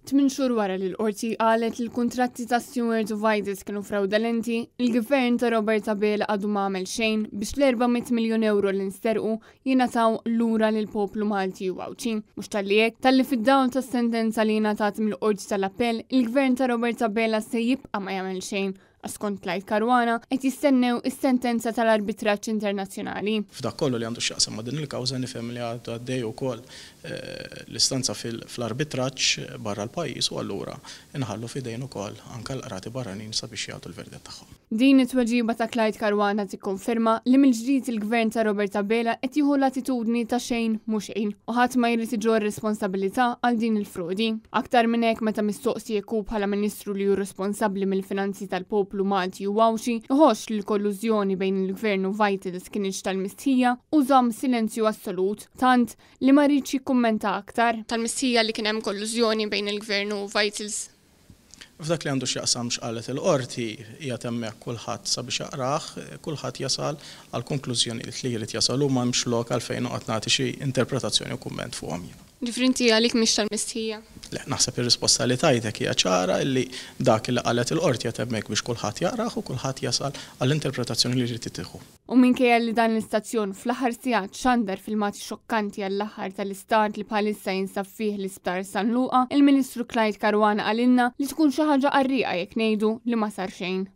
8 xhur wara li l-qorti qalet li l-kuntratti ta' Stewart u Vitis kienu fraudolenti, il-gvern ta' Robert Abela għadu m'għamel xejn biex l-400 miljon euro li nsterqu jingħataw lura lil poplu Malti u Awċi. Mhux tal-li hekk, talli fid-dawl tas-sentenza li ngħatat mill-qorti tal-appell, il-gvern ta' Robert Abela se jibqa' ma jagħmel xejn. Skont Clyde Caruana qed jistennew is-sentenza tal-arbitraġġ internazzjonali. F'dak kollu li għandu x'jaqsam ma' din il-kawża nifhem li għadu għaddej ukoll l-istanza fl-arbitraġġ barra l-pajjiż u allura inħallu f'idejn ukoll anke l-qrati barranin sabiex jagħtu l-verdett tagħhom. Din it-tweġiba ta' Clyde Caruana tikkonferma li mill-ġdid il-gvern ta' Robert Abela qed jieħu l-attitudni ta' xejn mhux xejn u ħadd ma jrid iġor responsabilità għal din il-frodi. Aktar minn hekk meta mistoqsi jekk bħala Ministru li hu responsabbli mill-finanzi tal-poplu Malti u Awċi iħoss li l-kollużjoni bejn il-gvern u Vitis kienx tal-mistħija u żamm silenzju assolut, tant li ma rridx jikkummenta aktar tal-mistħija li kien hemm kollużjoni bejn il-gvern u Vitis. F'dak li għandu x'jaqsam x'qalet il-qorti hija hemmhekk kulħadd sabiex jaqrah, kulħadd jasal għal konklużjoni li jrid jasal u m'hemmx lok għalfejn noqgħod nagħti xi interpretazzjoni u kumment fuqhom. Ġifrinti għalik mhix tal-mistħija? Le, naħseb ir-risposta li tajtek hija ċara li dak li qalet il-qorti qed hemmhekk biex kulħadd jaqrah u kulħadd jasal għall-interpretazzjoni li jrid tieħu. U minkejja li dan l-istazzjon fl-aħħar sigħat xandar filmati xokkanti għall-aħħar tal-istat li bħalissa jinsab fih l-isptar San Luqa, il-Ministru Clyde Caruana qalilna li tkun xi ħaġa qarrieqa jekk ngħidu li ma sar xejn.